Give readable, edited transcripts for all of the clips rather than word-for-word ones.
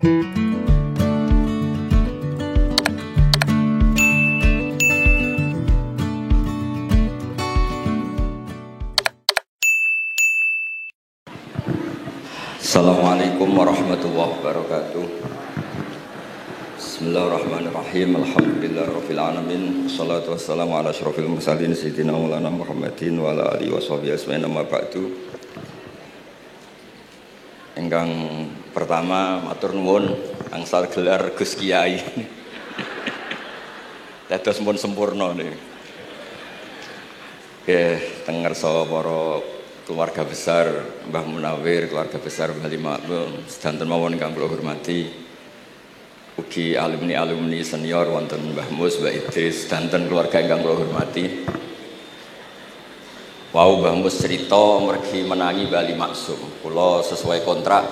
Assalamualaikum warahmatullahi wabarakatuh. Bismillahirrahmanirrahim. Alhamdulillahirabbil alamin. Wassalatu wassalamu ala asyrofil mursalin sayyidina Maulana Muhammadin wa ala alihi washabihi ajmain amma ba'du. Ingkang pertama matur nuwun angsal gelar Gus Kiai. Dados mun sempurna niki. Nggih, teng ngarsa para keluarga besar Mbah Munawir, keluarga besar Mbah Limakmum, sedanten mawon ingkang kula hormati, ugi alumni-alumni senior wonten Mbah Mus, Mbah Idris, sedanten keluarga ingkang kula hormati. Wau Mbah Mus cerita mergi menangi Mbah Limaksum. Kula sesuai kontrak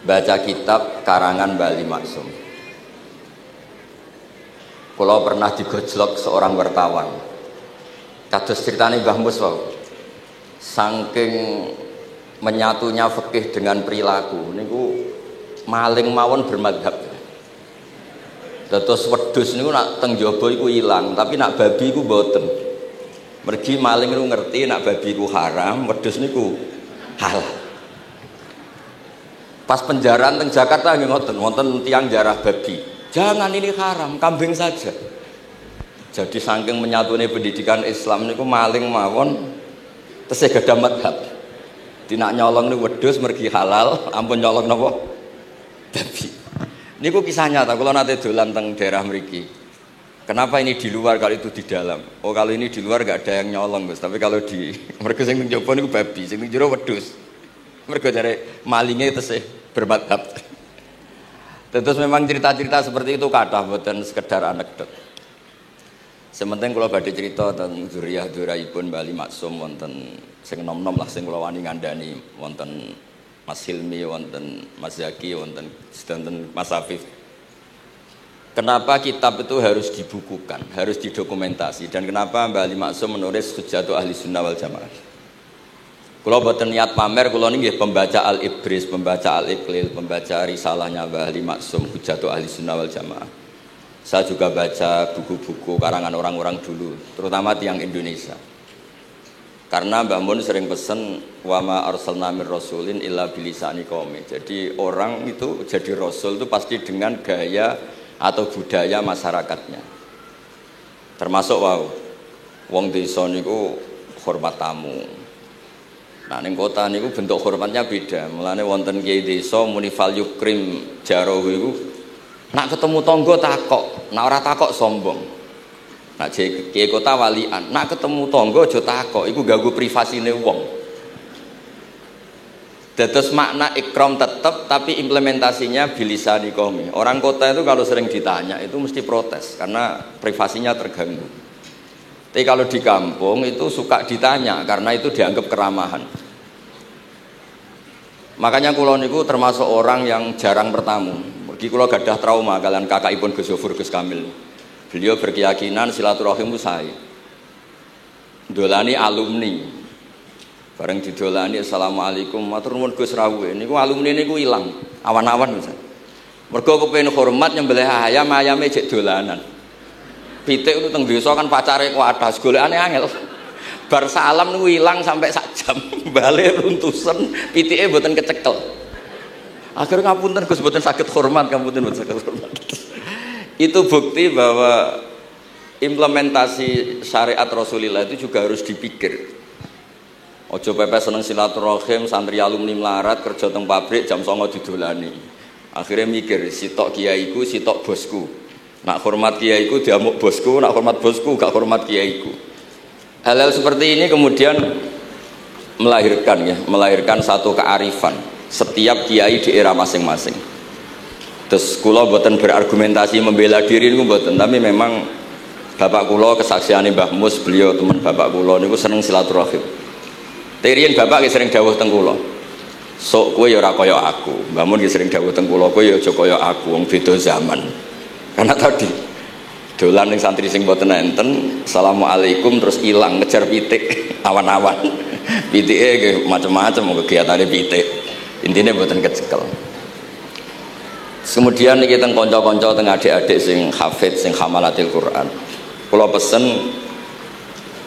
baca kitab karangan Mbah Limaksum. Kula pernah digojlok seorang wartawan. Kados ceritane Mbah Mus wau. Saking menyatunya fikih dengan perilaku niku maling mawon bermadhab. Dados wedhus niku nak teng jaba iku ilang, tapi nak babi iku mboten. Mergi maling niku ngerti nak babi iku haram, wedhus niku halal. Pas penjaraan teng Jakarta nggih ngoten, wonten tiyang jarah babi. Jangan ini haram, kambing saja. Jadi saking menyatune pendidikan Islam niku maling mawon tesih gadah madhab. Dinak nyolong niku wedhus mergi halal, ampun nyolong napa? Babi. Niku kisah nyata, kula nate dolan teng daerah mriki. Kenapa ini di luar kalau itu di dalam? Oh, kalau ini di luar enggak ada yang nyolong, Gus. Tapi kalau di mergo sing teng njaba niku babi, sing teng jero wedhus. Mergo jare malinge tesih bermadhab. Terus memang cerita-cerita seperti itu kathah mboten sekedar anekdot. Sementing kula badhe crita tentang zuriyah-dzuriyahipun Mbah Limaksum wonten sing nom-nom lah sing kula wani ngandhani wonten Mas Hilmi, wonten Mas Zaki, wonten sedanten Mas Afif. Kenapa kitab itu harus dibukukan, harus didokumentasi, dan kenapa Mbah Limaksum menulis Hujjatul Ahli Sunnah wal Jamaah? Kula boten niat pamer, kula niki nggih pembaca Al-Ibris, pembaca Al-Iqlil, pembaca risalahnya Mbah Limaksum Hujjatul Ahli Sunnah wal Jamaah. Saya juga baca buku-buku karangan orang-orang dulu, terutama tiang Indonesia. Karena Mbah Mun sering pesen wa ma arsalna mir rasulin illa bilisani qaumi. Jadi orang itu jadi rasul itu pasti dengan gaya atau budaya masyarakatnya. Termasuk wong desa niku hormat tamu. Nah ning kota niku bentuk hormatnya beda. Mulane wonten kiai desa muni fal yukrim jarahu iku nak ketemu tangga takok, nak ora takok sombong. Nak kiai kota walian, nak ketemu tangga aja takok, iku ganggu privasine wong. Dados makna ikram tetep tapi implementasinya bilisani qaumi. Orang kota itu kalau sering ditanya itu mesti protes karena privasinya terganggu. Tapi kalau di kampung itu suka ditanya karena itu dianggap keramahan. Makanya kula niku termasuk orang yang jarang bertamu. Mergi kula gadah trauma kalian kakakipun Gus Zofur Gus Kamil. Beliau berkeyakinan silaturahim itu sae. Dolani alumni. Bareng didolani assalamualaikum matur nuwun Gus rawuh. Niku alumni niku ilang, awan-awan Gus. Mergo kepengin hormat nyembelih ayam, ayame jek dolanan. Pitik itu teng desa kan pacare kuwadas, golekane angel. Bar salam niku ilang sampai sak jam. Bale runtusen, pitike mboten kecekel. Akhirnya ngapunten Gus mboten saged hormat, ngapunten mboten saged hormat. Itu bukti bahwa implementasi syariat Rasulullah itu juga harus dipikir. Ojo pepes seneng silaturahim, santri alumni melarat kerja teng pabrik jam 09.00 didolani. Akhirnya mikir, sitok kiaiku, sitok bosku. Nak hormat kiaiku diamuk bosku, nak hormat bosku gak hormat kiaiku. Hal-hal seperti ini kemudian melahirkan satu kearifan setiap kiai di era masing-masing. Terus kula mboten berargumentasi membela diri niku mboten, tapi memang bapak kula kesaksiane Mbah Mus, beliau teman bapak kula niku seneng silaturahim. Terian bapak ki sering dawuh teng kula. Sok kowe ya ora kaya aku. Mbah Mun ki sering dawuh teng kula, kowe ya aja kaya aku, wong beda zaman. Karena tadi dolan ning santri sing mboten enten, assalamualaikum terus ilang ngejar pitik awan-awan. Pitike nggih macam-macam kegiatane pitik. Intinya buatan kecekel. Kemudian kita konco-konco teng adik-adik sing hafid sing hamalatil Quran. Kalau pesen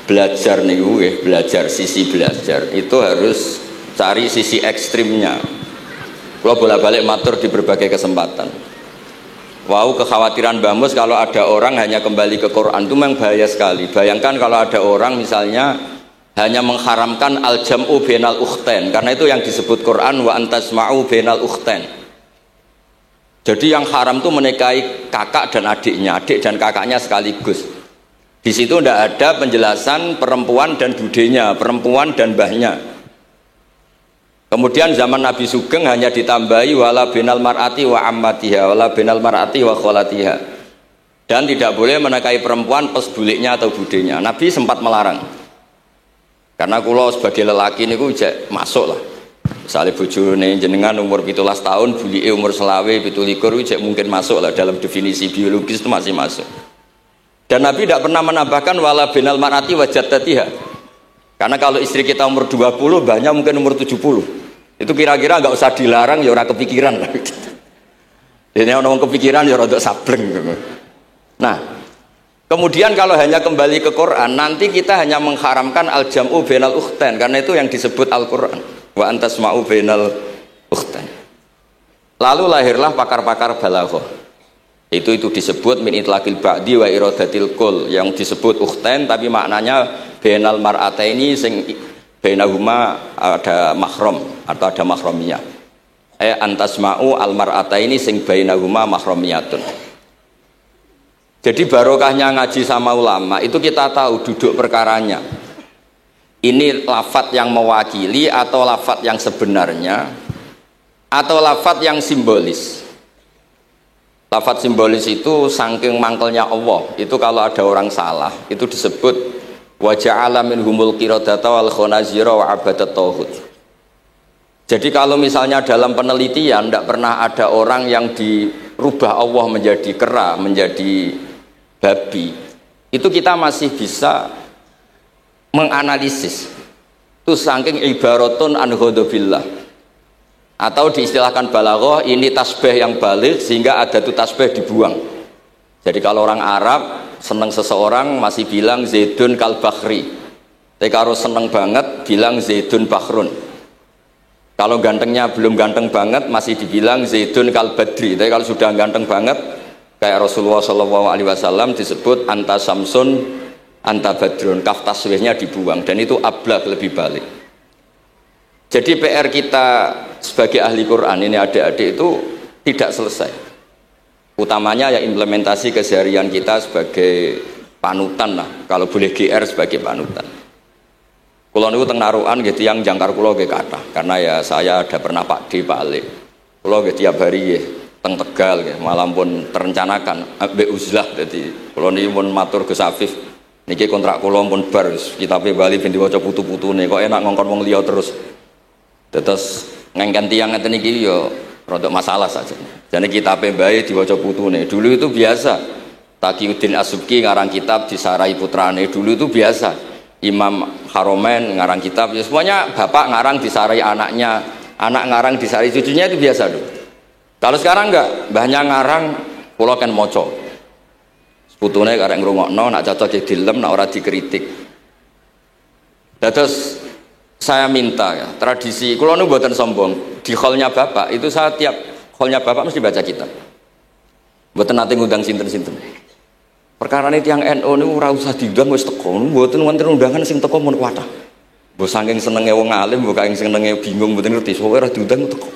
belajar niku belajar sisi belajar itu harus cari sisi ekstrimnya. Kalau bolak-balik matur di berbagai kesempatan. Wow, kekhawatiran Mbah Mus kalau ada orang hanya kembali ke Quran itu memang bahaya sekali. Bayangkan kalau ada orang misalnya hanya mengharamkan al-jam'u bainal ukhtain, karena itu yang disebut Quran wa antasma'u bainal ukhtain. Jadi yang haram itu menikahi kakak dan adiknya, adik dan kakaknya sekaligus. Di situ tidak ada penjelasan perempuan dan budenya, perempuan dan mbahnya. Kemudian zaman Nabi Sugeng hanya ditambahi wala binal mar'ati wa ammatiha, wala binal mar'ati wa kholatiha. Dan tidak boleh menikahi perempuan pas buliknya atau budenya. Nabi sempat melarang. Karena kalau sebagai lelaki ini cek masuk lah. Misalnya bojone jenengan umur 17 tahun, bulike umur selawe 17 cek mungkin masuk lah dalam definisi biologis itu masih masuk. Dan Nabi tidak pernah menambahkan wala binal mar'ati wa jaddatiha. Karena kalau istri kita umur 20, banyak mungkin umur 70. Itu kira-kira nggak usah dilarang ya orang kepikiran lah. Jadi orang kepikiran ya rodok sableng. Nah, kemudian kalau hanya kembali ke Quran, nanti kita hanya mengharamkan al-jam'u bainal ukhtain, karena itu yang disebut Al-Quran. Wa antasma'u bainal ukhtain. Lalu lahirlah pakar-pakar balaghah. Itu disebut min itlaqil ba'di wa iradatil kul, yang disebut ukhtain tapi maknanya bainal mar'ataini sing bainahuma ada mahram atau ada mahramiyah. Antasma'u al mar'ataini sing bainahuma mahramiyatun. Jadi barokahnya ngaji sama ulama itu kita tahu duduk perkaranya. Ini lafadz yang mewakili atau lafadz yang sebenarnya atau lafadz yang simbolis. Lafadz simbolis itu saking mangkelnya Allah. Itu kalau ada orang salah itu disebut wa ja'ala minhumul qiradata wal khanazira wa abadat tauhid. Jadi kalau misalnya dalam penelitian tidak pernah ada orang yang dirubah Allah menjadi kera, menjadi babi, itu kita masih bisa menganalisis. Itu saking ibaratun an ghadabillah. Atau diistilahkan balaghah, ini tasbih yang balik sehingga ada tuh tasbih dibuang. Jadi kalau orang Arab seneng seseorang masih bilang Zaidun kal bakhri. Tapi kalau seneng banget bilang Zaidun bakhrun. Kalau gantengnya belum ganteng banget masih dibilang Zaidun kal badri. Tapi kalau sudah ganteng banget kayak Rasulullah SAW disebut anta samsun anta badrun. Kaf tasbihnya dibuang dan itu ablaq lebih balik. Jadi PR kita sebagai ahli Quran ini adik-adik itu tidak selesai. Utamanya ya implementasi keseharian kita sebagai panutan lah, kalau boleh GR sebagai panutan. Kulo niku teng Narukan gitu yang jangkar kulo nggih kathah, karena ya saya ada pernah Pak D Pak Ali. Kulo nggih tiap hari nggih teng Tegal nggih, malam pun terencanakan ambek uzlah dadi kulo niki mun matur Gus Afif niki kontrak kulo pun bar kitabe Bali ben diwaca putu-putune kok enak ngongkon wong liya terus. Terus ngengken tiyang ngeten iki ya rodok masalah saja. Jadi kitabnya baik diwaca putune. Dulu itu biasa. Taqiyuddin As-Subki ngarang kitab disarai putrane. Dulu itu biasa. Imam Haromen ngarang kitab. Ya semuanya bapak ngarang disarai anaknya, anak ngarang disarai cucunya, itu biasa dulu. Kalau sekarang enggak, mbahnya ngarang kula kan maca. Putune karek ngrungokno, nak cocok dilem, nak ora dikritik. Terus saya minta ya, tradisi kula nu mboten sombong. Di hallnya bapak itu saya tiap hallnya bapak mesti baca kitab. Mboten nate ngundang sinten-sinten. Perkara ini tiang NU niku ora usah diundang wis teko. Mboten wonten undangan sing teko mun kuwatah. Mbok saking senenge wong alim, mbok saking senenge bingung mboten ngerti, sok ora diundang teko.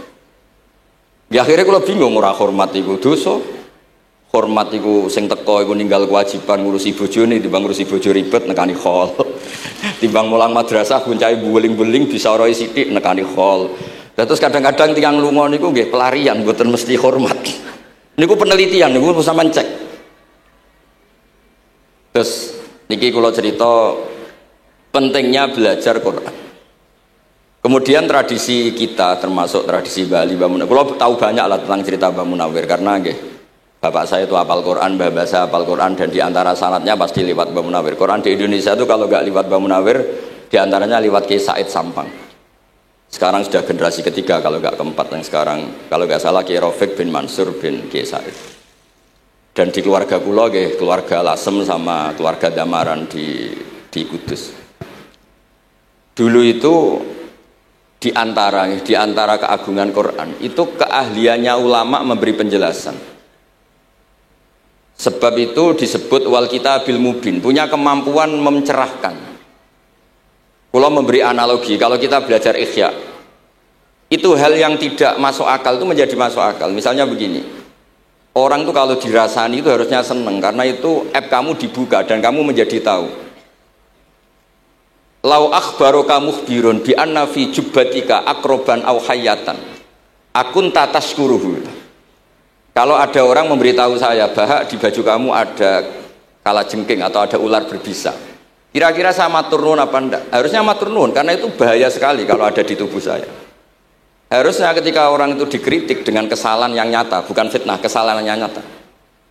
Ya akhirnya kula bingung, ora hormat iku dosa. Hormat iku sing teko iku ninggal kewajiban ngurusi bojone timbang ngurusi bojo ribet nekani hall. Timbang mulang madrasah buncai buling-buling bisa roi sithik nekani hall. Terus kadang-kadang tiang lunga niku nggih pelarian mboten mesti hormat. Niku penelitian niku sampean cek. Terus niki kula cerita pentingnya belajar Quran. Kemudian tradisi kita termasuk tradisi Bali Mbah Munawir. Kula tahu banyak lah tentang cerita Mbah Munawir karena nggih bapak saya itu hafal Quran, Mbah saya hafal Quran dan diantara sanadnya pasti lewat Mbah Munawir. Quran di Indonesia itu kalau nggak lewat Mbah Munawir diantaranya lewat Kiai Said Sampang. Sekarang sudah generasi ketiga kalau nggak keempat yang sekarang, kalau nggak salah Kiai Rafiq bin Mansur bin Kiai Said. Dan di keluarga kula nggih, keluarga Lasem sama keluarga Damaran di Kudus. Dulu itu di antara keagungan Quran itu keahliannya ulama memberi penjelasan. Sebab itu disebut wal kitabil mubin, punya kemampuan mencerahkan. Kalau memberi analogi, kalau kita belajar Ihya, itu hal yang tidak masuk akal itu menjadi masuk akal. Misalnya begini, orang itu kalau dirasani itu harusnya seneng karena itu app kamu dibuka dan kamu menjadi tahu. Lau akhbaroka mukhbirun bi anna fi jubbatika akroban aw hayatan akun tatashkuruhu. Kalau ada orang memberitahu saya bahwa di baju kamu ada kalajengking atau ada ular berbisa, kira-kira saya matur nuwun apa enggak? Harusnya matur nuwun karena itu bahaya sekali kalau ada di tubuh saya. Harusnya ketika orang itu dikritik dengan kesalahan yang nyata, bukan fitnah, kesalahan yang nyata.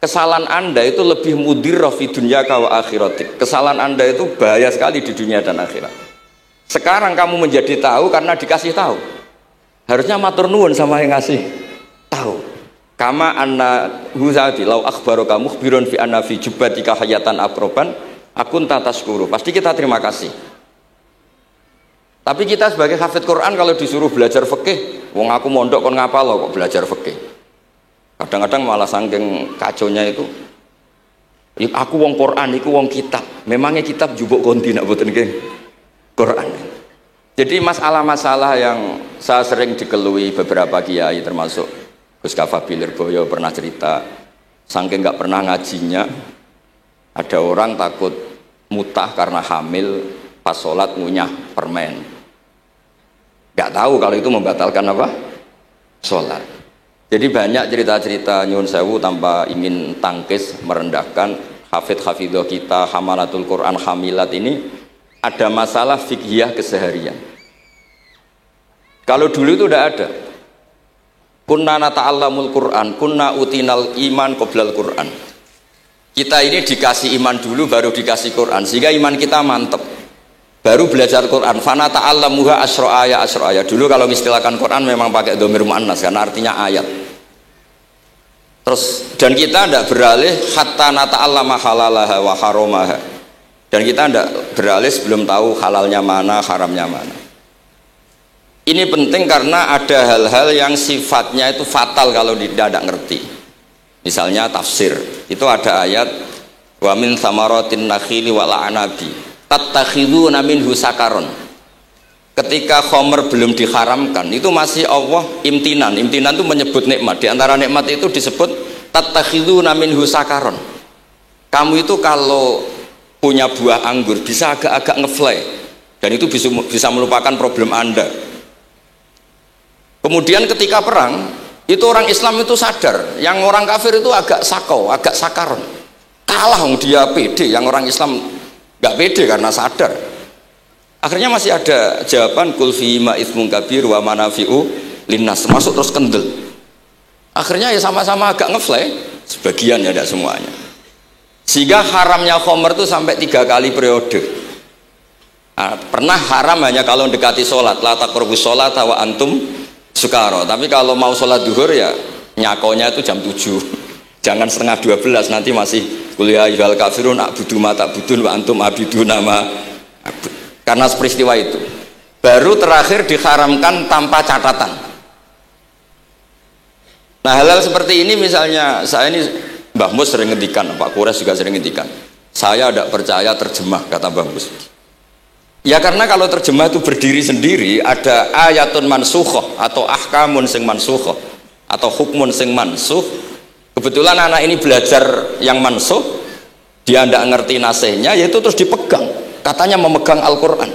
Kesalahan Anda itu lebih mudirrah fi dunyaka wa akhiratik. Kesalahan Anda itu bahaya sekali di dunia dan akhirat. Sekarang kamu menjadi tahu karena dikasih tahu. Harusnya matur nuwun sama yang ngasih tahu. Kama anna huzati lau akhbaraka mukhbirun fi anna fi jubbatika hayatan akroban akun tataskuru. Pasti kita terima kasih. Tapi kita sebagai hafid Quran kalau disuruh belajar fikih, wong aku mondok kon ngapal kok belajar fikih. Kadang-kadang malah saking kaconya itu, aku wong Quran, iku wong kitab. Memangnya kitab jubuk konti nak boten nggih Quran. Jadi masalah-masalah yang saya sering dikelui beberapa kiai termasuk Gus Kafabil Lirboyo pernah cerita, saking nggak pernah ngajinya, ada orang takut mutah karena hamil pas sholat ngunyah permen. Nggak tahu kalau itu membatalkan apa? Sholat. Jadi banyak cerita-cerita nyun sewu tanpa ingin tangkis merendahkan hafidh-hafidhah kita, hamalatul Quran, hamilat ini ada masalah fiqhiyah keseharian. Kalau dulu itu udah ada. Kunna nata'allamul Quran, kunna utinal iman qoblal Quran. Kita ini dikasih iman dulu baru dikasih Quran, sehingga iman kita mantep. Baru belajar Quran. Fana ta'allamuha asro'aya asro'aya. Dulu kalau istilahkan Quran memang pakai dhamir muannas karena artinya ayat. Terus dan kita tidak beralih hatta nata'allama halalaha wa haromaha. Dan kita tidak beralih sebelum tahu halalnya mana, haramnya mana. Ini penting karena ada hal-hal yang sifatnya itu fatal kalau tidak ngerti. Misalnya tafsir, itu ada ayat wa min samaratin nakhili wal a'nabi tattakhiduna minhu sakaron. Ketika khomer belum diharamkan, itu masih Allah imtinan. Imtinan itu menyebut nikmat. Di antara nikmat itu disebut tattakhiduna minhu sakaron. Kamu itu kalau punya buah anggur bisa agak-agak ngefly dan itu bisa melupakan problem Anda. Kemudian ketika perang, itu orang Islam itu sadar, yang orang kafir itu agak sakau, agak sakaron. Kalah dia pede, yang orang Islam nggak pede karena sadar. Akhirnya masih ada jawaban kul fi ma itsmun kabir wa manafi'u linnas, termasuk terus kendel. Akhirnya ya sama-sama agak ngefly, sebagian ya tidak semuanya. Sehingga haramnya khomer itu sampai 3 kali periode. Nah, pernah haram hanya kalau mendekati sholat, la taqrabus sholat wa antum sukaro, tapi kalau mau sholat duhur ya nyakonya itu jam 7, jangan setengah 12, nanti masih kuliah ibal kafirun akbudu mata budun wa antum abidu nama. Karena peristiwa itu baru terakhir diharamkan tanpa catatan. Nah hal-hal seperti ini misalnya saya ini Mbah Mus sering ngendikan, Pak Kures juga sering ngendikan, saya tidak percaya terjemah, kata Mbah Mus. Ya karena kalau terjemah itu berdiri sendiri, ada ayatun mansukhoh atau ahkamun sing mansukhoh atau hukmun sing mansuh. Kebetulan anak ini belajar yang mansuh, dia tidak ngerti nasihnya, yaitu terus dipegang, katanya memegang Al-Quran.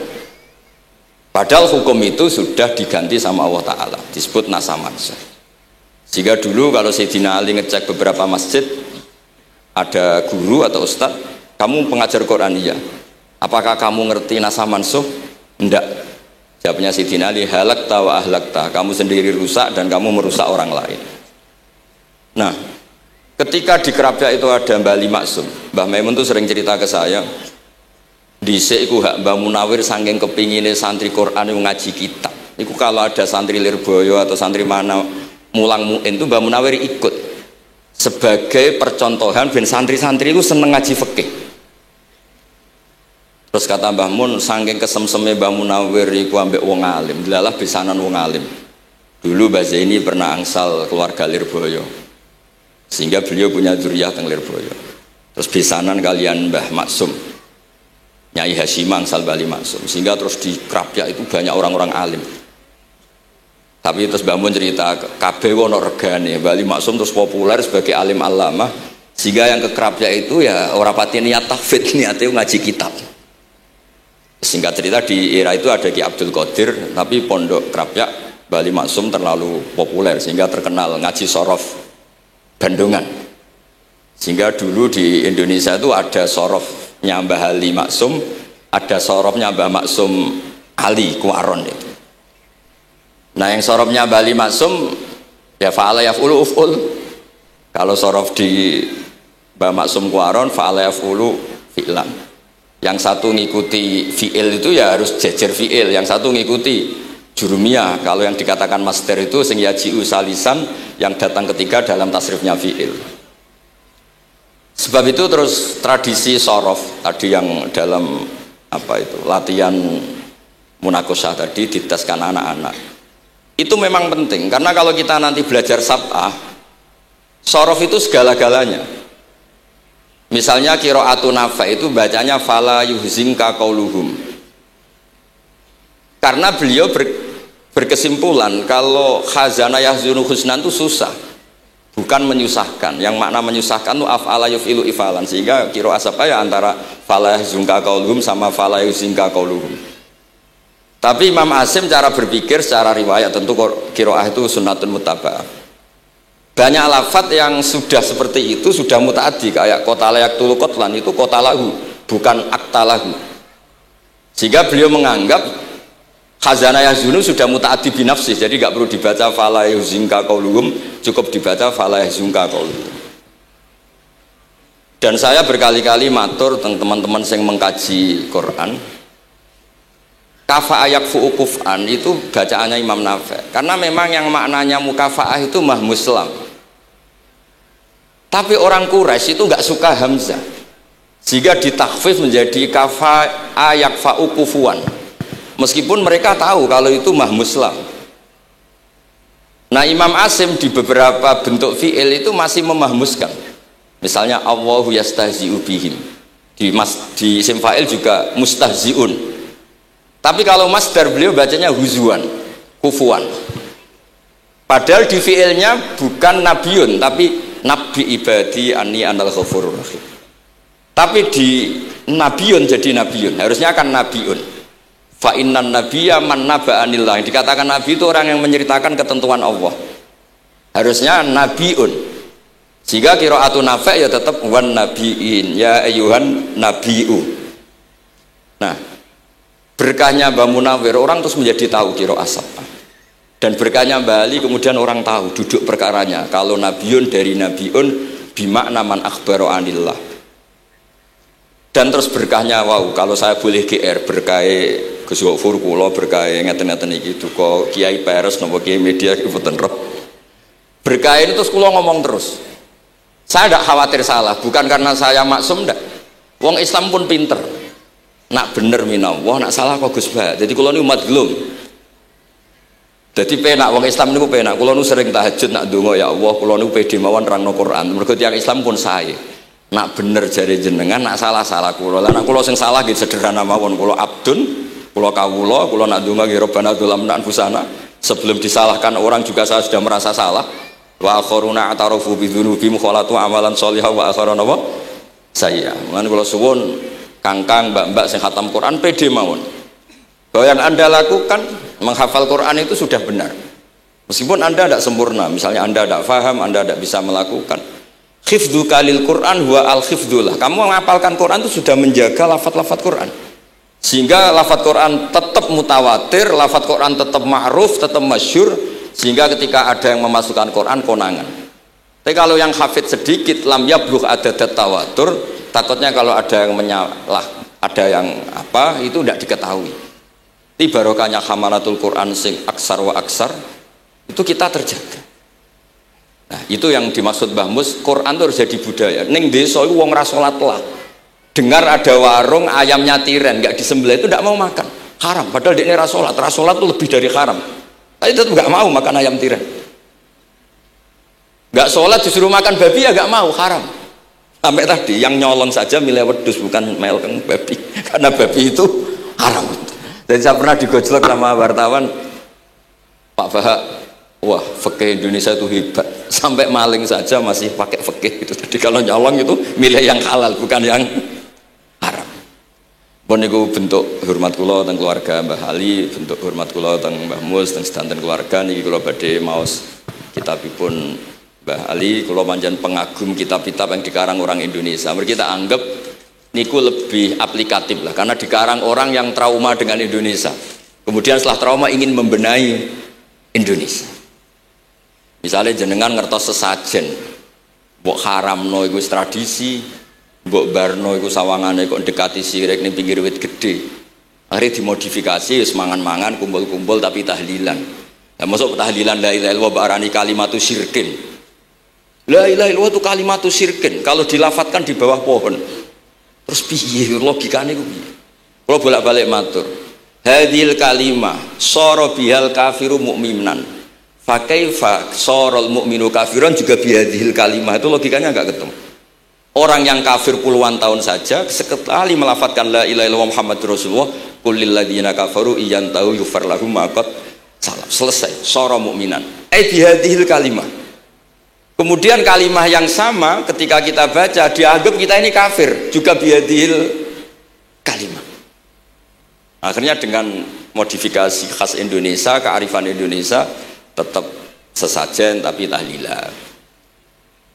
Padahal hukum itu sudah diganti sama Allah Ta'ala, disebut nasa mansuh. Sehingga dulu kalau Sayyidina Ali ngecek beberapa masjid, ada guru atau ustadz, kamu pengajar Quran? Iya. Apakah kamu ngerti nasa mansuh? Enggak. Jawabnya Sayyidina Ali, halakta wa ahlakta, kamu sendiri rusak dan kamu merusak orang lain. Nah, ketika di Kerapia itu ada Mbah Ali Maksum, Mbah Maimun tuh sering cerita ke saya, dhisik iku hak Mbah Munawir saking kepingine santri Quran ngaji kitab. Iku kalau ada santri Lirboyo atau santri mana mulang muin itu Mbah Munawir ikut sebagai percontohan ben santri-santri itu seneng ngaji fikih. Terus kata Mbah Mun, saking kesemseme Mbah Munawir iku ambek wong alim, delalah besanan wong alim. Dulu Mbah Zaini pernah angsal keluarga Lirboyo, sehingga beliau punya dzurriyyah teng Lirboyo. Terus besanan kalian Mbah Maksum, Nyai Hasyim angsal Bali Maksum, sehingga terus di Krapyak itu banyak orang-orang alim. Tapi terus Mbah Mun cerita kabeh ono regane, Bali Maksum terus populer sebagai alim alama, sehingga yang ke Krapyak itu ya ora pati niat tahfidz, niate ngaji kitab. Singkat cerita di era itu ada Ki Abdul Qadir, tapi pondok Krapyak Bali Maksum terlalu populer sehingga terkenal ngaji sorof Bandungan. Sehingga dulu di Indonesia itu ada sorofnya Mbah Ali Maksum, ada sorofnya Mbah Maksum Ali Kuaron itu. Nah yang sorofnya Mbah Ali Maksum ya fa'ala yaf'ulu uf'ul. Kalau sorof di Mbah Maksum Kuaron fa'ala yaf'ulu fi'lan. Yang satu ngikuti fi'il itu ya harus jejer fi'il, yang satu ngikuti jurumiyah. Kalau yang dikatakan master itu sing yaji'u salisan, yang datang ketiga dalam tasrifnya fi'il. Sebab itu terus tradisi sorof tadi yang dalam apa itu latihan munakosah tadi diteskan anak-anak itu memang penting, karena kalau kita nanti belajar sab'ah, sorof itu segala-galanya. Misalnya qiraatun Nafi' itu bacanya fala yuhzinka qauluhum, karena beliau berkesimpulan kalau khazana yahzunu husnan itu susah, bukan menyusahkan. Yang makna menyusahkan itu af'ala yuf'ilu ifalan, sehingga qiraat apa ya antara fala yuhzinka qauluhum sama fala yuhzinka qauluhum. Tapi Imam Asim cara berpikir secara riwayat, tentu qiraah itu sunnatun muttaba'ah. Banyak lafadz yang sudah seperti itu sudah mutaaddi, kayak kota layak tulu kotlan itu kota lahu, bukan akta lahu. Sehingga beliau menganggap khazanah yahzunu sudah mutaaddi binafsih, jadi nggak perlu dibaca fala yuhzinka qauluhum, cukup dibaca fala yahzunka qauluhum. Dan saya berkali-kali matur tentang teman-teman yang mengkaji Quran, kafa'ah yakfu'u kuf'an itu bacaannya Imam Nafi', karena memang yang maknanya mukafa'ah itu mahmuslam. Tapi orang Quraisy itu nggak suka hamzah, sehingga ditakhfif menjadi kafa'ah yakfa'u kufuan, meskipun mereka tahu kalau itu mahmuslam. Nah Imam Asim di beberapa bentuk fi'il itu masih memahmuskan. Misalnya Allahu yastahzi'u bihim, di isim fa'il juga mustahzi'un. Tapi kalau masdar beliau bacanya huzuan, kufuan. Padahal di fi'ilnya bukan nabiun, tapi nabi ibadi anni anal ghafurur rahim. Tapi di nabiun jadi nabiun, harusnya kan nabiun. Fa innan nabiyya man naba'anillah. Dikatakan nabi itu orang yang menceritakan ketentuan Allah. Harusnya nabiun. Jika qiraatun Nafi' ya tetap wan nabiin, ya ayyuhan nabiu. Nah, berkahnya Mbah Munawir orang terus menjadi tahu qiraat sab'ah. Dan berkahnya Mbah Ali kemudian orang tahu duduk perkaranya kalau nabiun dari nabiun bimakna man akhbaro anillah. Dan terus berkahnya wow, kalau saya boleh GR berkah Gus Gofur kula berkah ngeten-ngeten iki duka Kiai Peres napa Kiai media mboten rep. Berkah ini terus kula ngomong terus. Saya tidak khawatir salah, bukan karena saya maksum ndak. Wong Islam pun pinter. Nak bener minallah, nak salah kok Gus Bah. Jadi kula niku madlum. Jadi penak wong Islam niku penak. Kula nu sering tahajud nak donga ya Allah, kula niku pede mawon nerangno Quran. Mergo tiyang Islam pun sae. Nak bener jare jenengan, nak salah kula. Lah nak kula sing salah nggih sederhana mawon, kula abdun, kula kawula, kula nak donga nggih Rabbana dzalamna anfusana. Sebelum disalahkan orang juga saya sudah merasa salah. Wa akharuna atarafu bi dzunubihim khalatu amalan sholihan wa akharuna wa sayya. Mulane kula suwun kangkang mbak-mbak sing khatam Quran pede mawon. Bahwa yang Anda lakukan menghafal Quran itu sudah benar. Meskipun Anda tidak sempurna, misalnya Anda tidak faham, Anda tidak bisa melakukan. Hifdzu kalil Quran huwa al-hifdzullah. Kamu menghafalkan Quran itu sudah menjaga lafaz-lafaz Quran. Sehingga lafaz Quran tetap mutawatir, lafaz Quran tetap ma'ruf, tetap masyhur, sehingga ketika ada yang memasukkan Quran konangan. Tapi kalau yang hafid sedikit lam yablugh adadat tawatur, takutnya kalau ada yang menyalah, ada yang apa itu tidak diketahui. Barokahnya hamalatul Quran sing aksar wa aksar itu kita terjaga. Nah, itu yang dimaksud Mbah Mus, Quran itu harus jadi budaya. Ning desa iku wong ra salat lah. Dengar ada warung ayamnya tiren nggak disembelih itu tidak mau makan. Haram, padahal dia ra salat itu lebih dari haram. Tapi tetap nggak mau makan ayam tiren. Nggak sholat disuruh makan babi ya nggak mau, haram. Sampai tadi yang nyolong saja milih wedus bukan melkeng babi, karena babi itu haram. Dan saya pernah digojlok sama wartawan, Pak Bahak, wah fikih Indonesia itu hebat, sampai maling saja masih pakai fikih itu. Jadi kalau nyolong itu milih yang halal bukan yang haram. Pun niku bentuk hormat kula teng keluarga Mbah Ali, bentuk hormat kula teng Mbah Mus teng sedanten keluarga niki kula badhe maos kitabipun Mbah Ali. Kula pancen pengagum kitab-kitab yang dikarang orang Indonesia. Mereka kita anggap niku lebih aplikatif lah, karena dikarang orang yang trauma dengan Indonesia. Kemudian setelah trauma ingin membenahi Indonesia. Misalnya jenengan ngertos sesajen, mbok haramno iku tradisi, mbok barno iku sawangane kok dekati sirik ning pinggir wit gede. Akhirnya dimodifikasi wis mangan-mangan, kumpul-kumpul tapi tahlilan. Lah masuk tahlilan la ilaha illallah barani kalimatu syirkin. La ilaha illallah itu kalimatu syirkin kalau dilafatkan di bawah pohon. Terus piye logikane ku piye? Kula bolak-balik matur. Hadil kalimah sara bihal kafiru mukminan. Fa kaifa saral mukminu kafiran juga bihadil kalimah, itu logikanya enggak ketemu. Orang yang kafir puluhan tahun saja sekali melafatkan la ilaha illallah Muhammadur Rasulullah, qul lil ladzina kafaru iyantahu yufar lahum ma qad salam. Selesai, sara mukminan. Bihadil kalimah. Kemudian kalimah yang sama ketika kita baca dianggap kita ini kafir juga bihadil kalimah. Akhirnya dengan modifikasi khas Indonesia, kearifan Indonesia, tetap sesajen tapi tahlilan,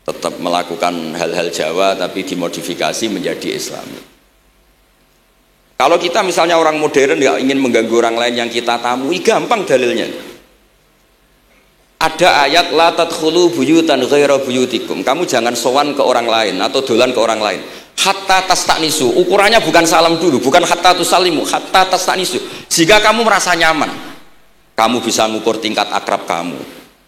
tetap melakukan hal-hal Jawa tapi dimodifikasi menjadi Islami. Kalau kita misalnya orang modern nggak ingin mengganggu orang lain yang kita tamui, gampang dalilnya. Ada ayat la tadkhulu buyutan ghaira buyutikum. Kamu jangan sowan ke orang lain atau dolan ke orang lain. Hatta tastanisu. Ukurannya bukan salam dulu, bukan hatta tusalimu, hatta tastanisu. Jika kamu merasa nyaman, kamu bisa ngukur tingkat akrab kamu.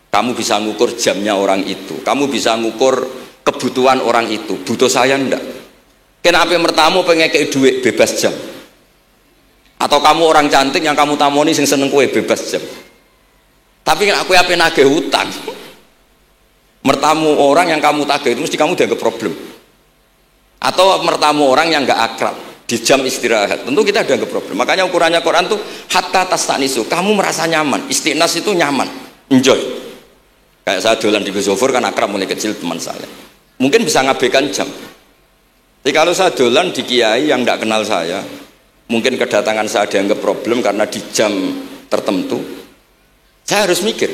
Kamu bisa ngukur jamnya orang itu. Kamu bisa ngukur kebutuhan orang itu. Butuh saya ndak? Kenapa mertamu pengen kayak duit bebas jam? Atau kamu orang cantik yang kamu tamoni sing seneng kue bebas jam? Tapi aku apa nagih hutang, mertamu orang yang kamu tagih itu mesti kamu dianggap problem. Atau mertamu orang yang nggak akrab di jam istirahat, tentu kita dianggap problem. Makanya ukurannya Quran tuh hatta tastanisu, kamu merasa nyaman. Istiqnas itu nyaman, enjoy. Kayak saya dolan di Gusofur kan akrab mulai kecil teman saya. Mungkin bisa ngabaikan jam. Tapi kalau saya dolan di kiai yang nggak kenal saya, mungkin kedatangan saya dianggap problem karena di jam tertentu. Saya harus mikir,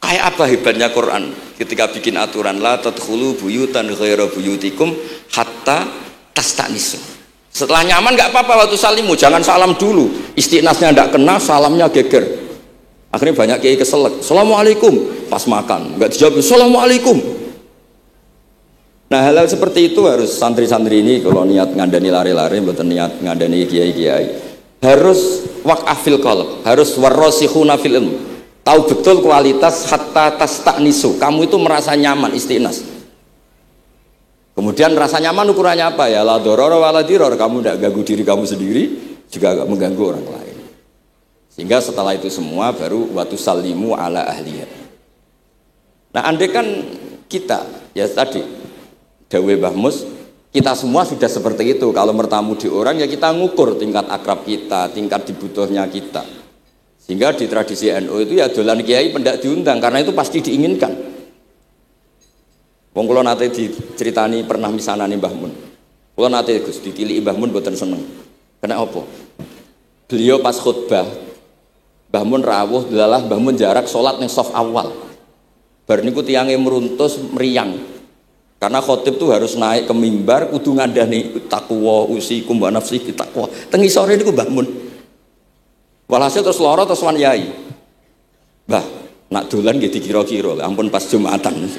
kayak apa hebatnya Quran ketika bikin aturan la tadkhulu buyutan ghaira buyutikum hatta tastanisu. Setelah nyaman nggak apa-apa waktu salimu, jangan salam dulu. Istiqnasnya nggak kena, salamnya geger. Akhirnya banyak kiai keselak. Assalamualaikum pas makan, nggak dijawab. Assalamualaikum. Nah hal-hal seperti itu harus santri-santri ini kalau niat ngandani lari-lari, bukan niat ngandani kiai-kiai, harus waqafil qalb, harus warrasikhuna fil ilm. Tahu betul kualitas hatta tastanisu. Kamu itu merasa nyaman istiqnas. Kemudian rasa nyaman ukurannya apa ya? La dororo wala diror. Kamu tidak ganggu diri kamu sendiri, juga gak mengganggu orang lain. Sehingga setelah itu semua baru watu salimu ala ahliyah. Nah, andai kan kita ya tadi Dawe Mbah Mus, kita semua sudah seperti itu. Kalau bertamu di orang ya kita ngukur tingkat akrab kita, tingkat dibutuhnya kita. Sehingga di tradisi NU itu ya dolan kiai pendak diundang karena itu pasti diinginkan. Wong kula nate diceritani pernah misanani Mbah Mun. Kula nate Gus ditiliki Mbah Mun mboten seneng. Kena apa? Beliau pas khutbah Mbah Mun rawuh delalah Mbah Mun jarak salat ning saf awal. Bar niku tiyange meruntus meriang. Karena khotib tuh harus naik ke mimbar kudu ngandani takwa usikum wa nafsi takwa. Teng isore niku Mbah Mun. Walhasil terus loro terus wan yai. Mbah, nak dolan nggih dikira-kira, ampun pas Jumatan.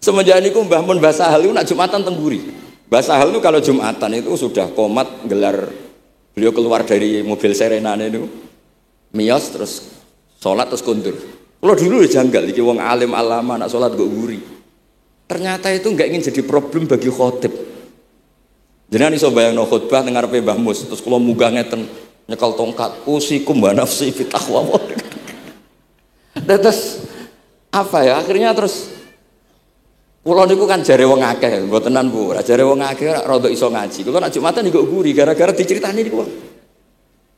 Semenjak niku Mbah Mun Mbah Sahal niku nak Jumatan teng mburi. Mbah Sahal itu kalau Jumatan itu sudah komat gelar Beliau keluar dari mobil Serenane itu, miyos terus sholat terus kundur. Kalau dulu ya janggal, iki wong alim alama nak sholat gak guri. Ternyata itu nggak ingin jadi problem bagi khotib. Jenengan iso bayangno khutbah teng ngarepe Mbah Mus, terus kula munggah ngeten nyekel tongkat, usikum wa nafsi fi taqwa. Terus apa ya? Akhirnya terus kula niku kan jare wong akeh, mbotenan Bu. Jare wong akeh rada iso ngaji. Kula nak Jumatan niku guri gara-gara diceritani niku.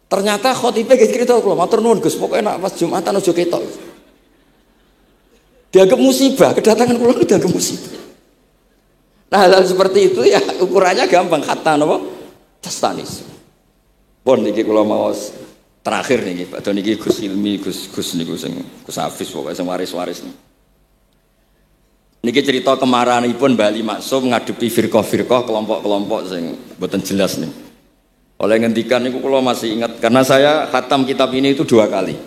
Ternyata khotibe ge cerita kula, matur nuwun Gus, pokoke nak pas Jumatan aja ketok. Dianggap musibah, kedatangan kula itu dianggap musibah. Nah, hal seperti itu ya ukurannya gampang, kata napa? Tastanis. Pun niki kula mau terakhir niki, Pak niki Gus Ilmi, Gus niku sing Gus Hafiz pokoke sing waris-waris niki. Niki cerita kemarahanipun Bali Maksum ngadepi firqah-firqah kelompok-kelompok sing mboten jelas nih. Oleh ngendikan niku kula masih ingat karena saya khatam kitab ini itu 2 kali.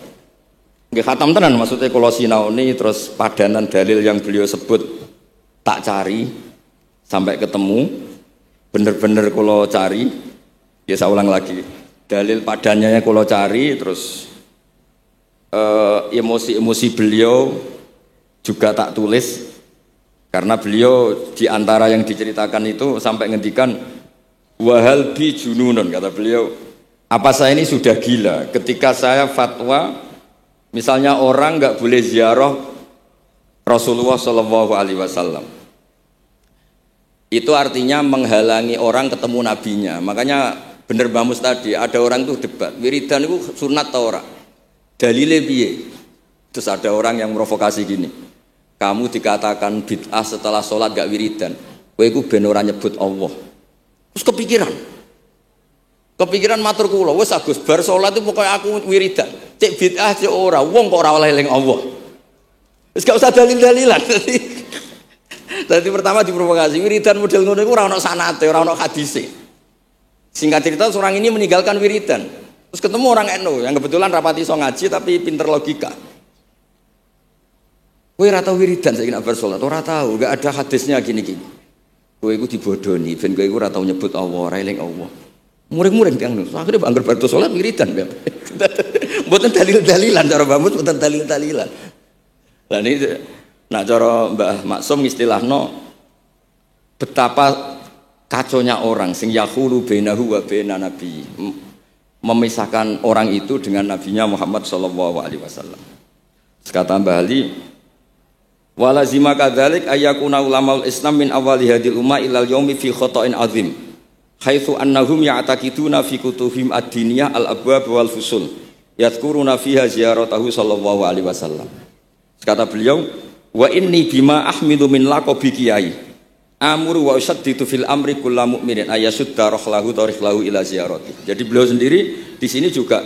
Nggih khatam tenan maksudnya kula sinaoni terus padanan dalil yang beliau sebut tak cari sampai ketemu bener-bener kula cari. Ya saya ulang lagi. Dalil padannya kula cari terus emosi-emosi beliau juga tak tulis. Karena beliau di antara yang diceritakan itu sampai ngendikan wahal bi jununun, kata beliau, apa saya ini sudah gila ketika saya fatwa misalnya orang nggak boleh ziarah Rasulullah Shallallahu Alaihi Wasallam. Itu artinya menghalangi orang ketemu nabinya. Makanya bener Mbah Mus tadi ada orang tuh debat wiridan itu sunat atau ora, dalile piye. Terus ada orang yang provokasi gini, kamu dikatakan bid'ah setelah sholat gak wiridan, kowe iku ben ora nyebut Allah. Terus kepikiran matur kula, wis Agus bar sholat itu pokoknya aku wiridan. Cek bid'ah cek ora, wong kok ora oleh eling Allah. Wis gak usah dalil-dalilan. Jadi pertama diprovokasi, wiridan model ngono iku ora ono sanate, ora ono hadise. Singkat cerita seorang ini meninggalkan wiridan. Terus ketemu orang NU yang kebetulan rapati iso ngaji tapi pinter logika. Kowe ora tau wiridan saiki nek bar salat, ora tau, enggak ada hadisnya gini-gini. Kowe iku dibodoni, ben kowe iku ora tau nyebut Allah, ora eling Allah. Muring-muring tiyang niku. Akhire anggere bar salat wiridan. Mboten dalil-dalilan cara Mbah Mus, mboten dalil-dalilan. Lah niki nak cara Mbah Maksum istilahno betapa kaconya orang sing yaqulu bainahu wa baina nabi. Memisahkan orang itu dengan nabinya Muhammad sallallahu alaihi wasallam. Kata Mbah Ali, wala zima kadzalik ayyakuna ulamaul Islam min awali hadil umma ilal yaumi fi khata'in azim haitsu annahum ya'taqiduna fi kutubihim ad-diniyah al-abwab wal fusul yadhkuruna fiha ziyaratahu sallallahu alaihi wasallam. Kata beliau, wa inni bima ahmidu min laqabi kiai amuru wa usaddidu fil amri kullu mu'minin ayasudda rahlahu tariklahu ila ziyarati. Jadi beliau sendiri di sini juga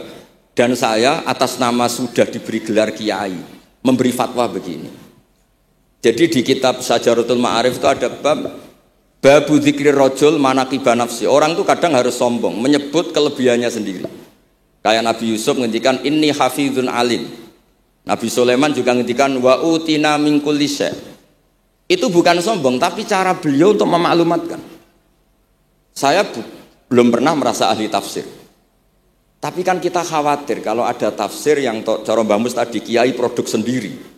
dan saya atas nama sudah diberi gelar kiai memberi fatwa begini. Jadi di kitab Sajaratul Ma'arif itu ada babu dzikri rajul manaqiba nafsi. Orang itu kadang harus sombong, menyebut kelebihannya sendiri. Kayak Nabi Yusuf ngendikan inni hafizun alim. Nabi Sulaiman juga ngendikan wa utina min kulli syai'. Itu bukan sombong, tapi cara beliau untuk memaklumatkan. Saya belum pernah merasa ahli tafsir. Tapi kan kita khawatir kalau ada tafsir yang cara Mbah Mus tadi kiai produk sendiri.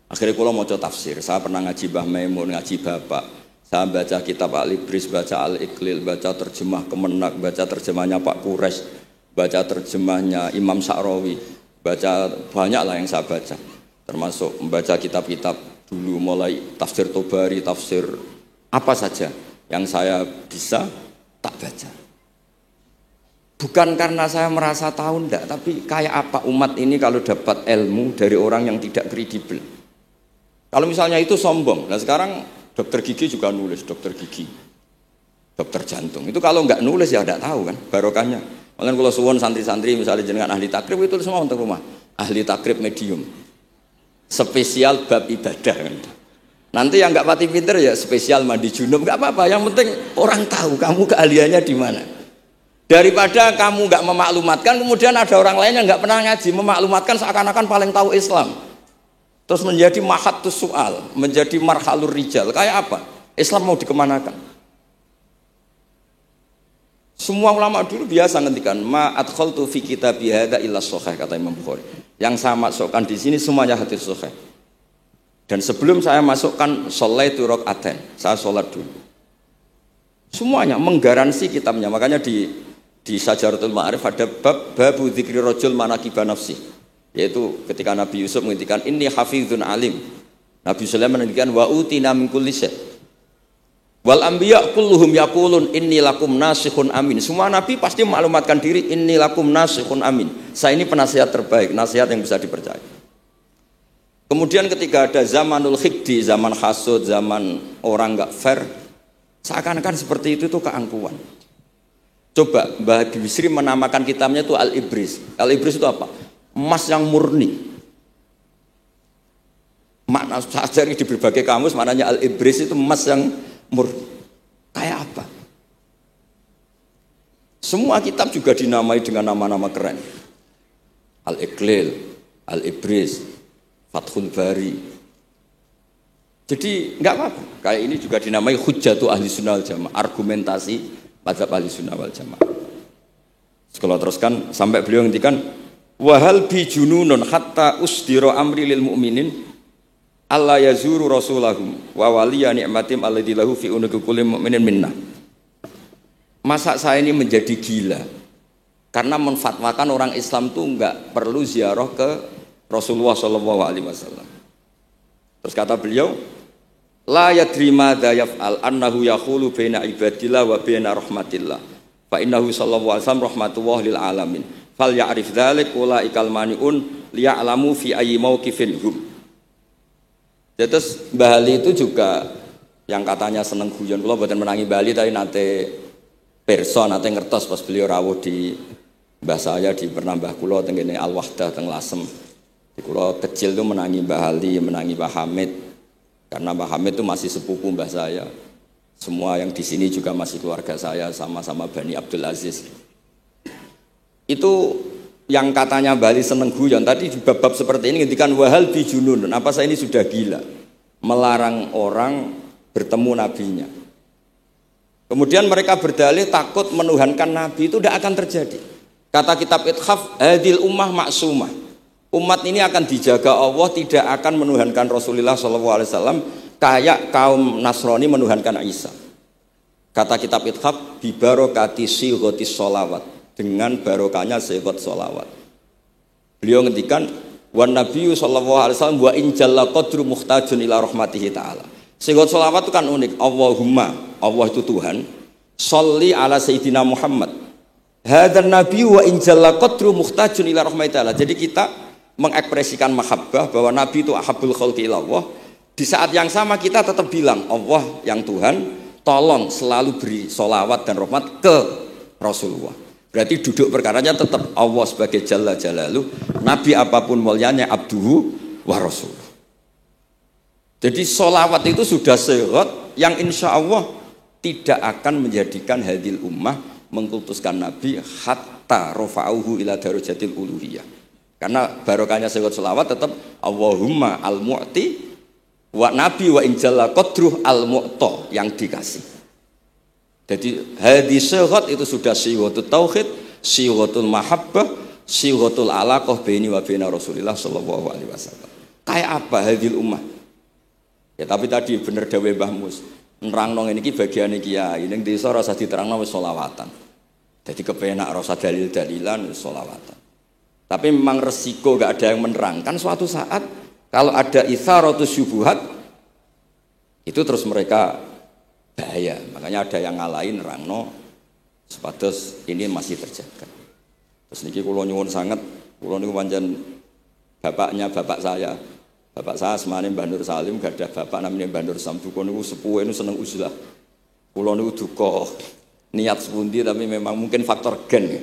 Akhirnya kalau mau coba tafsir, saya pernah ngaji Mbah Maimun, ngaji Bapak, saya baca kitab Al-Ibris, baca Al-Iqlil, baca terjemah Kemenak, baca terjemahnya Pak Quraisy, baca terjemahnya Imam Sa'rawi, baca banyak lah yang saya baca, termasuk membaca kitab-kitab dulu mulai tafsir Tobari, tafsir apa saja yang saya bisa tak baca. Bukan karena saya merasa tahu enggak, tapi kayak apa umat ini kalau dapat ilmu dari orang yang tidak kredibel. Kalau misalnya itu sombong, nah sekarang dokter gigi juga nulis, dokter gigi, dokter jantung. Itu kalau nggak nulis ya nggak tahu kan barokahnya. Makanya kalau suwon santri-santri misalnya jenengan ahli takrib itu semua untuk rumah. Ahli takrib medium, spesial bab ibadah. Nanti yang nggak pati pinter ya spesial mandi junub, nggak apa-apa. Yang penting orang tahu kamu keahliannya di mana. Daripada kamu nggak memaklumatkan, kemudian ada orang lain yang nggak pernah ngaji memaklumatkan seakan-akan paling tahu Islam. Terus menjadi mahatus soal, menjadi marhalur rijal. Kayak apa? Islam mau dikemanakan? Semua ulama dulu biasa ngendikan ma adkhaltu fi kitabi hadza illa shahih, kata Imam Bukhari. Yang saya masukkan di sini semuanya hadis sahih. Dan sebelum saya masukkan sholaitu rakaatain, saya sholat dulu. Semuanya menggaransi kitabnya. Makanya di Syajaratul Ma'arif ada babu dzikri rajul manaqiba nafsi. Yaitu ketika Nabi Yusuf menghentikan inni hafizun alim. Nabi Sulaiman menghentikan wa utina min kulli syai'. Wal anbiya kulluhum yaqulun inni lakum nasikhun amin. Semua nabi pasti maklumatkan diri inni lakum nasikhun amin. Saya ini penasihat terbaik, nasihat yang bisa dipercaya. Kemudian ketika ada zamanul khiddi, zaman hasud, zaman orang enggak fair, seakan-akan seperti itu tuh keangkuhan. Coba Mbah Bisri menamakan kitabnya itu Al-Ibris. Al-Ibris itu apa? Emas yang murni. Makna saya cari di berbagai kamus maknanya Al-Ibris itu emas yang kayak apa? Semua kitab juga dinamai dengan nama-nama keren. Al-Iqlil, Al-Ibris, Fathul Bari. Jadi enggak apa-apa. Kayak ini juga dinamai Hujjatu Ahli Sunnah wal Jamaah, argumentasi mazhab Ahli Sunnah wal Jamaah. Sekolah teruskan sampai beliau ngendikan wahal bi jununun hatta usdira amri lil mu'minin Allah yazuru rasulahum wa waliya ni'matim alladzi lahu fi unuqi kulli mu'minin minnah. Masa saya ini menjadi gila karena menfatwakan orang Islam tuh enggak perlu ziarah ke Rasulullah sallallahu alaihi wasallam. Terus kata beliau, la yadri madza yaf'al annahu yaqulu baina ibadillah wa baina rahmatillah. Fa innahu sallallahu alaihi wasallam rahmatullah lil alamin. Fal ya'rif dzalik ulaikal maniun liya'lamu fi ayyi mauqifin hum. Terus Mbah Ali itu juga yang katanya seneng guyon, kula mboten menangi Mbah Ali tapi nate pirsa nate ngertos pas beliau rawuh di mbah saya di pernah mbah kula teng kene Al Wahdah teng Lasem. Di kula kecil itu menangi Mbah Ali, menangi Mbah Hamid. Karena Mbah Hamid itu masih sepupu mbah saya. Semua yang di sini juga masih keluarga saya, sama-sama Bani Abdul Aziz. Itu yang katanya Bali seneng guyon tadi di bab-bab seperti ini ngendikan wahal bijunun. Apa saya ini sudah gila melarang orang bertemu nabinya. Kemudian mereka berdalih takut menuhankan nabi itu tidak akan terjadi. Kata kitab Ithaf hadil ummah maksumah. Umat ini akan dijaga Allah, tidak akan menuhankan Rasulullah SAW kayak kaum Nasrani menuhankan Isa. Kata kitab Ithaf bibarokati sighatis sholawat, dengan barokahnya sigot sholawat. Beliau ngendikan wan nabiyyu sallallahu alaihi wasallam wa in jalla qadru muhtajun ila rahmatihi ta'ala. Sigot sholawat itu kan unik. Allahumma, Allah itu Tuhan, sholli ala sayyidina Muhammad. Hadzal nabiyyu wa in jalla qadru muhtajun ila rahmatihi ta'ala. Jadi kita mengekspresikan mahabbah bahwa nabi itu ahabbul khalqi ila Allah. Di saat yang sama kita tetap bilang Allah yang Tuhan, tolong selalu beri sholawat dan rahmat ke Rasulullah. Berarti duduk perkaranya tetap Allah sebagai Jalla Jalaluh, Nabi apapun mulianya abduhu wa rasuluh. Jadi sholawat itu sudah sehat yang insya Allah tidak akan menjadikan hadil ummah mengkultuskan Nabi hatta rofa'uhu ila darajatil uluhiyah. Karena barokahnya sehat sholawat tetap Allahumma al-mu'ti wa Nabi wa injalla qadruh al-mu'ta yang dikasih. Jadi hadis sehat itu sudah siwatul tauhid, siwatul mahabbah, siwatul alaqah baini wa baina Rasulillah sallallahu alaihi wasallam. Kayak apa hadil ummah? Ya tapi tadi bener dawuh Mbah Mus. Nerangno ngene iki bagiane kiai, ning desa rasa diterangno wis selawatan. Jadi kepenak rasa dalil-dalilan wis selawatan. Tapi memang resiko gak ada yang menerangkan suatu saat kalau ada itsaratus syubhat itu terus mereka bahaya, makanya ada yang ngalahin rangno sepatus ini masih terjaga. Terus niki kula nyuwun sangat, kula niku pancen bapaknya bapak saya. Bapak saya semane Mbah Nur Salim gadah bapak namanya Mbah Nur Sam. Duka niku sepuhe niku seneng uzlah. Kula niku duka niat sepundi tapi memang mungkin faktor gen.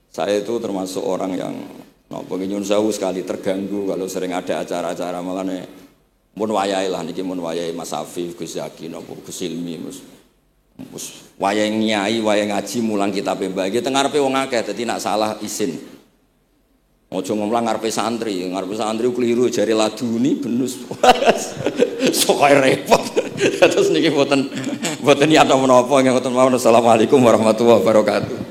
Saya itu termasuk orang yang napa nyuwun sewu sekali terganggu kalau sering ada acara-acara malane mun wayahe lah niki mun wayahe Mas Afif, Gus Zaki napa Gus Ilmi mus wayahe nyai, wayahe ngaji mulang kitabe Mbah iki teng ngarepe wong akeh dadi nak salah isin. Ojo ngomong ngarepe santri keliru jari laduni benus. Sokoy repot. Terus niki mboten niat menapa nggih mboten mawon. Assalamualaikum warahmatullahi wabarakatuh.